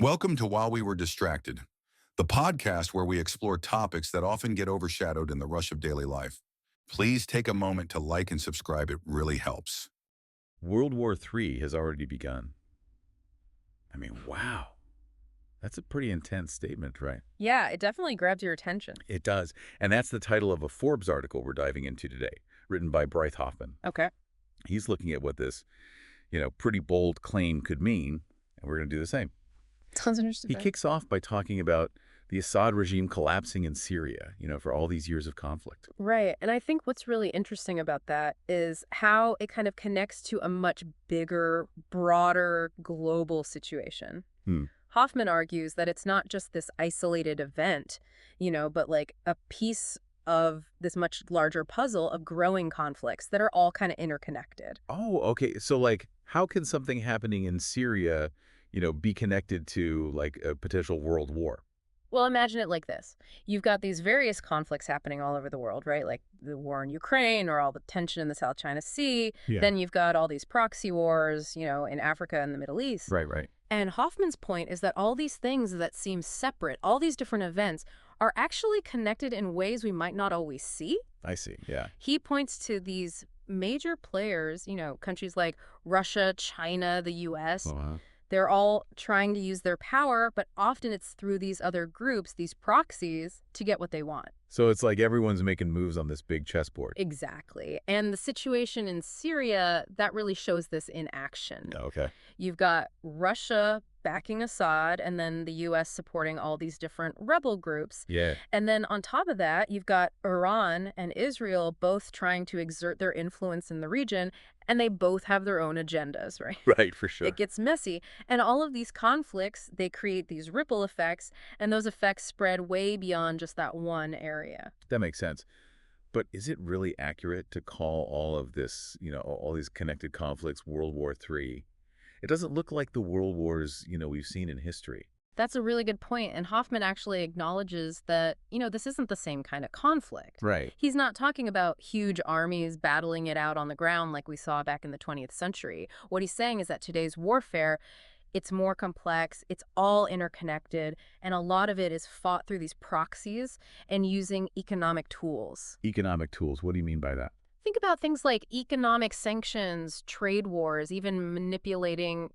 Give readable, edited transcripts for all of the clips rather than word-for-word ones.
Welcome to While We Were Distracted, the podcast where we explore topics that often get overshadowed in the rush of daily life. Please take a moment to like and subscribe. It really helps. World War III has already begun. I mean, wow. That's a pretty intense statement, right? Yeah, it definitely grabs your attention. It does. And that's the title of a Forbes article we're diving into today, written by Bryce Hoffman. Okay. He's looking at what this, pretty bold claim could mean, and we're going to do the same. Sounds interesting. He kicks off by talking about the Assad regime collapsing in Syria, for all these years of conflict. Right. And I think what's really interesting about that is how it kind of connects to a much bigger, broader global situation. Hoffman argues that it's not just this isolated event, but like a piece of this much larger puzzle of growing conflicts that are all kind of interconnected. Oh, okay. So, how can something happening in Syria, be connected to, a potential world war? Well, imagine it like this. You've got these various conflicts happening all over the world, right? Like the war in Ukraine or all the tension in the South China Sea. Yeah. Then you've got all these proxy wars, in Africa and the Middle East. Right. And Hoffman's point is that all these things that seem separate, all these different events, are actually connected in ways we might not always see. I see, yeah. He points to these major players, countries like Russia, China, the U.S., They're all trying to use their power, but often it's through these other groups, these proxies, to get what they want. So it's like everyone's making moves on this big chessboard. Exactly. And the situation in Syria, that really shows this in action. Okay. You've got Russia backing Assad, and then the U.S. supporting all these different rebel groups. Yeah. And then on top of that, you've got Iran and Israel both trying to exert their influence in the region, and they both have their own agendas, right? Right, for sure. It gets messy. And all of these conflicts, they create these ripple effects, and those effects spread way beyond just that one area. That makes sense. But is it really accurate to call all of this, all these connected conflicts World War III? It doesn't look like the world wars, we've seen in history. That's a really good point. And Hoffman actually acknowledges that, this isn't the same kind of conflict. Right. He's not talking about huge armies battling it out on the ground like we saw back in the 20th century. What he's saying is that today's warfare, it's more complex, it's all interconnected, and a lot of it is fought through these proxies and using economic tools. Economic tools, what do you mean by that? Think about things like economic sanctions, trade wars, even manipulating,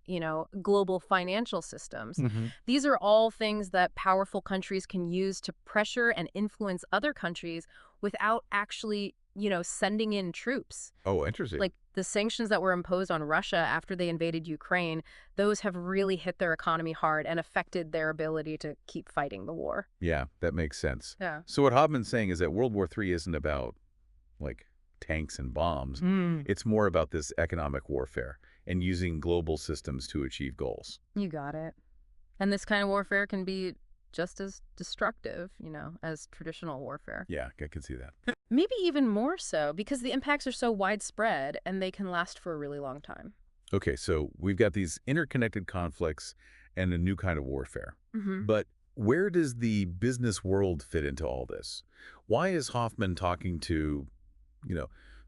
global financial systems. These are all things that powerful countries can use to pressure and influence other countries without actually, sending in troops. Oh, interesting. Like the sanctions that were imposed on Russia after they invaded Ukraine, those have really hit their economy hard and affected their ability to keep fighting the war. Yeah, that makes sense. Yeah. So what Hoffman's saying is that World War III isn't about, tanks and bombs. It's more about this economic warfare and using global systems to achieve goals. You got it. And this kind of warfare can be just as destructive, as traditional warfare. Yeah, I can see that. Maybe even more so because the impacts are so widespread and they can last for a really long time. Okay, so we've got these interconnected conflicts and a new kind of warfare. But where does the business world fit into all this? Why is Hoffman talking to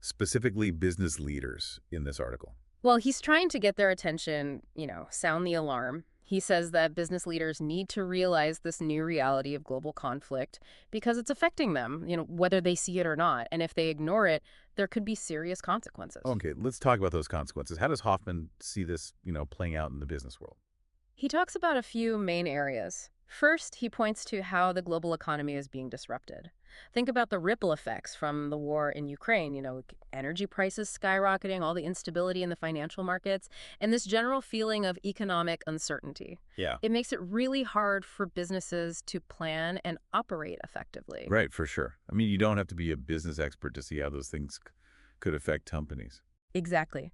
specifically business leaders in this article? Well, he's trying to get their attention, sound the alarm. He says that business leaders need to realize this new reality of global conflict because it's affecting them, whether they see it or not. And if they ignore it, there could be serious consequences. Okay, let's talk about those consequences. How does Hoffman see this, playing out in the business world? He talks about a few main areas. First, he points to how the global economy is being disrupted. Think about the ripple effects from the war in Ukraine, energy prices skyrocketing, all the instability in the financial markets, and this general feeling of economic uncertainty. Yeah. It makes it really hard for businesses to plan and operate effectively. Right, for sure. I mean, you don't have to be a business expert to see how those things could affect companies. Exactly.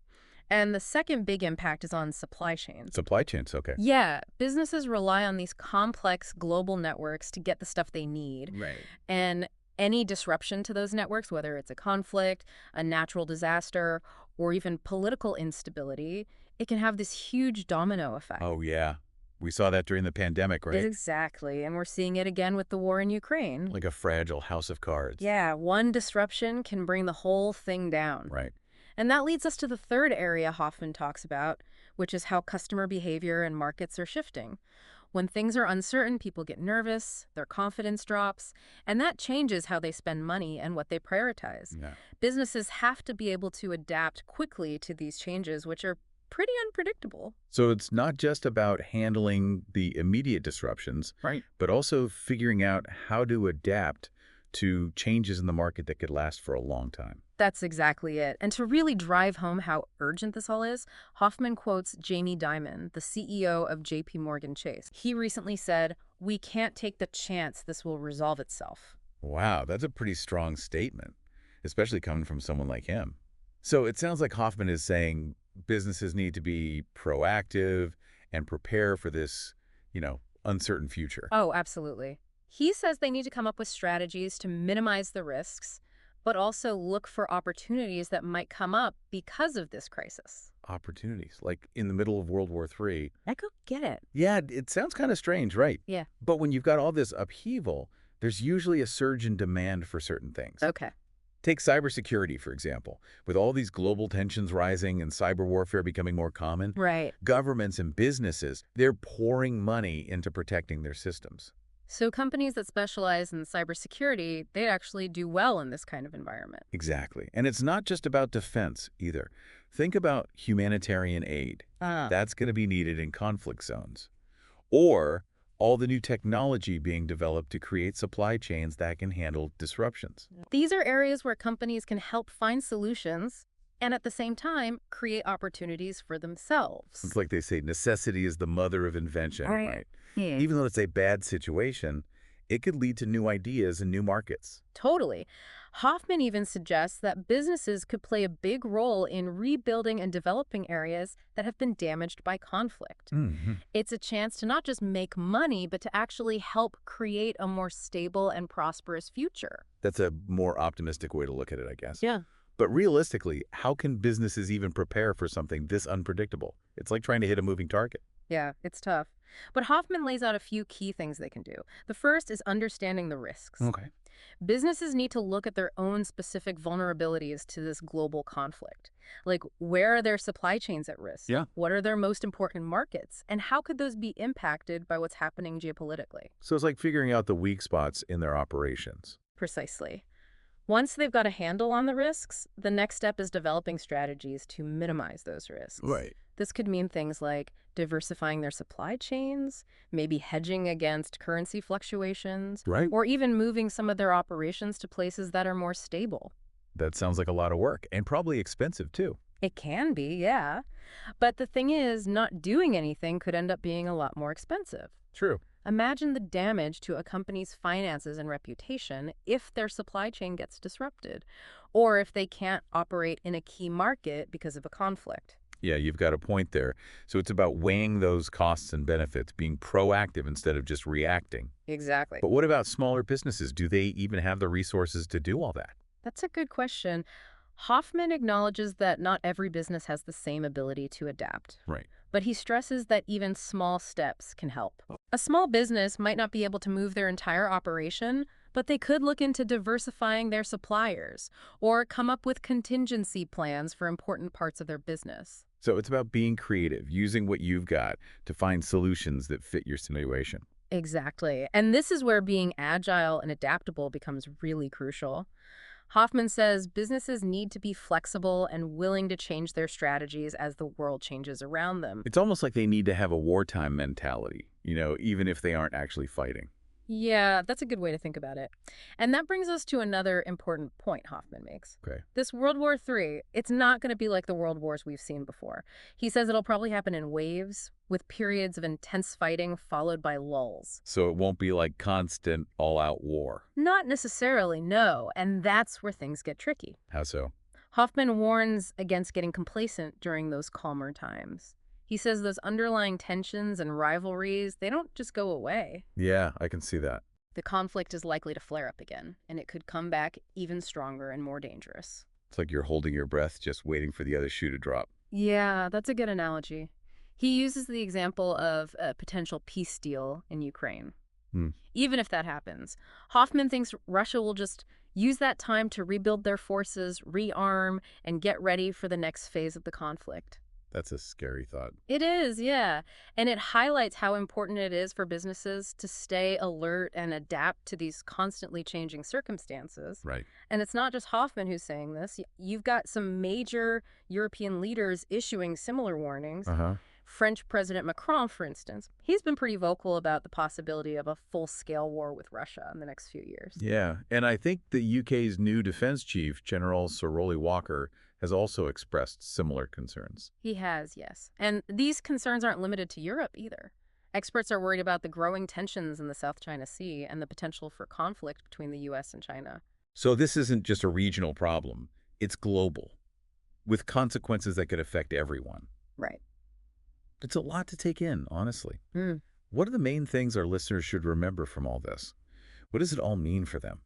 And the second big impact is on supply chains. Supply chains, okay. Yeah, businesses rely on these complex global networks to get the stuff they need. Right. And any disruption to those networks, whether it's a conflict, a natural disaster, or even political instability, it can have this huge domino effect. Oh, yeah. We saw that during the pandemic, right? Exactly. And we're seeing it again with the war in Ukraine. Like a fragile house of cards. Yeah, one disruption can bring the whole thing down. Right. And that leads us to the third area Hoffman talks about, which is how customer behavior and markets are shifting. When things are uncertain, people get nervous, their confidence drops, and that changes how they spend money and what they prioritize. Yeah. Businesses have to be able to adapt quickly to these changes, which are pretty unpredictable. So it's not just about handling the immediate disruptions, Right. but also figuring out how to adapt to changes in the market that could last for a long time. That's exactly it. And to really drive home how urgent this all is, Hoffman quotes Jamie Dimon, the CEO of JP Morgan Chase. He recently said, "We can't take the chance this will resolve itself." Wow, that's a pretty strong statement, especially coming from someone like him. So it sounds like Hoffman is saying businesses need to be proactive and prepare for this, uncertain future. Oh, absolutely. He says they need to come up with strategies to minimize the risks, but also look for opportunities that might come up because of this crisis. Opportunities, like in the middle of World War III. I could get it. Yeah, it sounds kind of strange, right? Yeah. But when you've got all this upheaval, there's usually a surge in demand for certain things. Okay. Take cybersecurity, for example. With all these global tensions rising and cyber warfare becoming more common, Right. governments and businesses, they're pouring money into protecting their systems. So companies that specialize in cybersecurity, they actually do well in this kind of environment. Exactly. And it's not just about defense either. Think about humanitarian aid. That's going to be needed in conflict zones. Or all the new technology being developed to create supply chains that can handle disruptions. These are areas where companies can help find solutions and at the same time create opportunities for themselves. It's like they say, necessity is the mother of invention, right? Yeah. Even though it's a bad situation, it could lead to new ideas and new markets. Totally. Hoffman even suggests that businesses could play a big role in rebuilding and developing areas that have been damaged by conflict. It's a chance to not just make money, but to actually help create a more stable and prosperous future. That's a more optimistic way to look at it, I guess. Yeah. But realistically, how can businesses even prepare for something this unpredictable? It's like trying to hit a moving target. Yeah, it's tough. But Hoffman lays out a few key things they can do. The first is understanding the risks. Okay. Businesses need to look at their own specific vulnerabilities to this global conflict. Like, where are their supply chains at risk? Yeah. What are their most important markets? And how could those be impacted by what's happening geopolitically? So it's like figuring out the weak spots in their operations. Precisely. Once they've got a handle on the risks, the next step is developing strategies to minimize those risks. This could mean things like diversifying their supply chains, maybe hedging against currency fluctuations, Right. or even moving some of their operations to places that are more stable. That sounds like a lot of work and probably expensive too. It can be, yeah. But the thing is, not doing anything could end up being a lot more expensive. True. Imagine the damage to a company's finances and reputation if their supply chain gets disrupted, or if they can't operate in a key market because of a conflict. Yeah, you've got a point there. So it's about weighing those costs and benefits, being proactive instead of just reacting. Exactly. But what about smaller businesses? Do they even have the resources to do all that? That's a good question. Hoffman acknowledges that not every business has the same ability to adapt. Right. But he stresses that even small steps can help. A small business might not be able to move their entire operation, but they could look into diversifying their suppliers or come up with contingency plans for important parts of their business. So it's about being creative, using what you've got to find solutions that fit your situation. Exactly. And this is where being agile and adaptable becomes really crucial. Hoffman says businesses need to be flexible and willing to change their strategies as the world changes around them. It's almost like they need to have a wartime mentality, even if they aren't actually fighting. Yeah, that's a good way to think about it. And that brings us to another important point Hoffman makes. Okay. This World War III, it's not going to be like the world wars we've seen before. He says it'll probably happen in waves, with periods of intense fighting followed by lulls. So it won't be like constant all-out war. Not necessarily, no. And that's where things get tricky. How so? Hoffman warns against getting complacent during those calmer times. He says those underlying tensions and rivalries, they don't just go away. Yeah, I can see that. The conflict is likely to flare up again, and it could come back even stronger and more dangerous. It's like you're holding your breath, just waiting for the other shoe to drop. Yeah, that's a good analogy. He uses the example of a potential peace deal in Ukraine. Even if that happens, Hoffman thinks Russia will just use that time to rebuild their forces, rearm, and get ready for the next phase of the conflict. That's a scary thought. It is, yeah. And it highlights how important it is for businesses to stay alert and adapt to these constantly changing circumstances. Right. And it's not just Hoffman who's saying this. You've got some major European leaders issuing similar warnings. Uh-huh. French President Macron, for instance, he's been pretty vocal about the possibility of a full-scale war with Russia in the next few years. Yeah, and I think the UK's new defense chief, General Sir Rolly Walker, has also expressed similar concerns. He has, yes. And these concerns aren't limited to Europe either. Experts are worried about the growing tensions in the South China Sea and the potential for conflict between the U.S. and China. So this isn't just a regional problem. It's global, with consequences that could affect everyone. Right. It's a lot to take in, honestly. Mm. What are the main things our listeners should remember from all this? What does it all mean for them?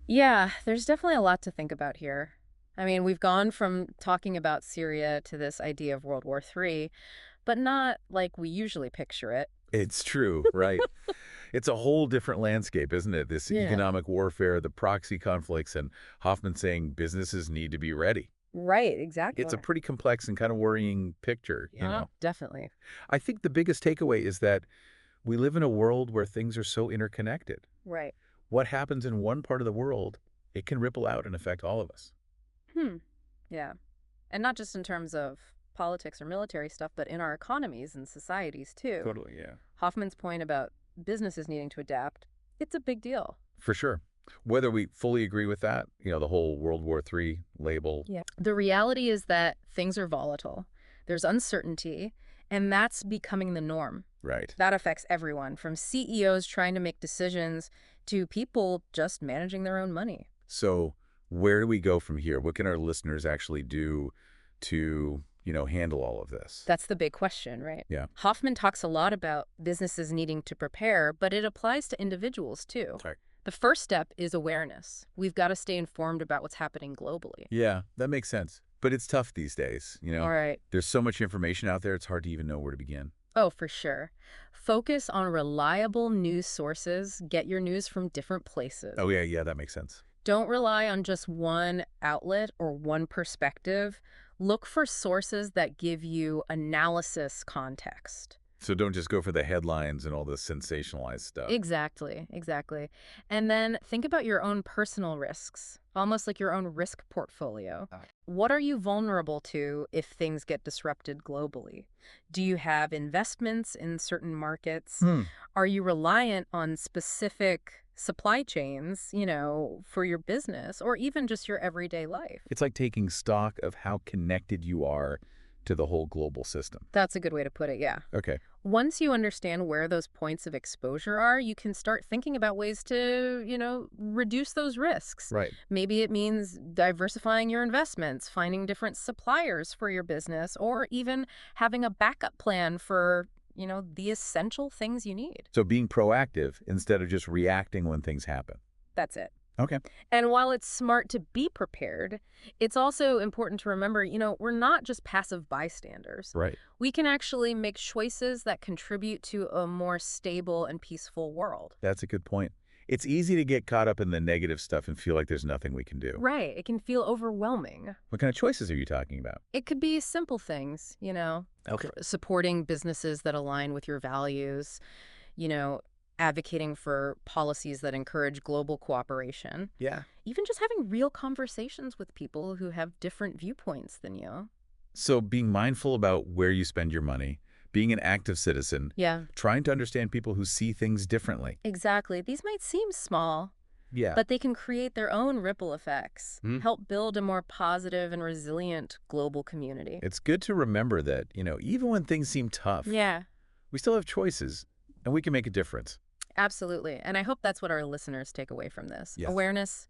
Yeah, there's definitely a lot to think about here. I mean, we've gone from talking about Syria to this idea of World War III, but not like we usually picture it. It's true, right? It's a whole different landscape, isn't it? This economic warfare, the proxy conflicts, and Hoffman saying businesses need to be ready. Right, exactly. It's a pretty complex and kind of worrying picture, Yeah, you know? definitely. I think the biggest takeaway is that we live in a world where things are so interconnected. Right. What happens in one part of the world, it can ripple out and affect all of us. Yeah. And not just in terms of politics or military stuff, but in our economies and societies, too. Totally, yeah. Hoffman's point about businesses needing to adapt, it's a big deal. For sure. Whether we fully agree with that, the whole World War III label. Yeah. The reality is that things are volatile. There's uncertainty, and that's becoming the norm. Right. That affects everyone, from CEOs trying to make decisions to people just managing their own money. So where do we go from here? What can our listeners actually do to, handle all of this? That's the big question, right? Yeah. Hoffman talks a lot about businesses needing to prepare, but it applies to individuals, too. Right. The first step is awareness. We've got to stay informed about what's happening globally. Yeah, that makes sense. But it's tough these days, All right. There's so much information out there, it's hard to even know where to begin. Oh, for sure. Focus on reliable news sources. Get your news from different places. Oh, yeah, that makes sense. Don't rely on just one outlet or one perspective. Look for sources that give you analysis context. So don't just go for the headlines and all the sensationalized stuff. Exactly. And then think about your own personal risks, almost like your own risk portfolio. What are you vulnerable to if things get disrupted globally? Do you have investments in certain markets? Are you reliant on specific supply chains, for your business or even just your everyday life? It's like taking stock of how connected you are to the whole global system. That's a good way to put it, yeah. Okay. Once you understand where those points of exposure are, you can start thinking about ways to, reduce those risks. Right. Maybe it means diversifying your investments, finding different suppliers for your business, or even having a backup plan for, the essential things you need. So being proactive instead of just reacting when things happen. That's it. Okay. And while it's smart to be prepared, it's also important to remember, we're not just passive bystanders. Right. We can actually make choices that contribute to a more stable and peaceful world. That's a good point. It's easy to get caught up in the negative stuff and feel like there's nothing we can do. Right. It can feel overwhelming. What kind of choices are you talking about? It could be simple things, Okay. supporting businesses that align with your values, advocating for policies that encourage global cooperation. Yeah. Even just having real conversations with people who have different viewpoints than you. So being mindful about where you spend your money, being an active citizen, Yeah. trying to understand people who see things differently. Exactly. These might seem small, Yeah. but they can create their own ripple effects, help build a more positive and resilient global community. It's good to remember that, even when things seem tough, Yeah, we still have choices and we can make a difference. absolutely. And I hope that's what our listeners take away from this. Yes. Awareness,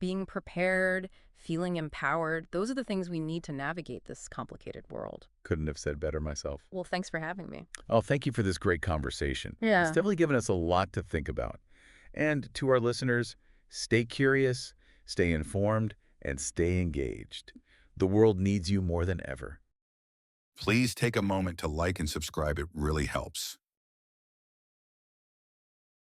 being prepared, feeling empowered. Those are the things we need to navigate this complicated world. Couldn't have said better myself. Well, thanks for having me. Oh, thank you for this great conversation. Yeah. It's definitely given us a lot to think about. And to our listeners, stay curious, stay informed, and stay engaged. The world needs you more than ever. Please take a moment to like and subscribe. It really helps.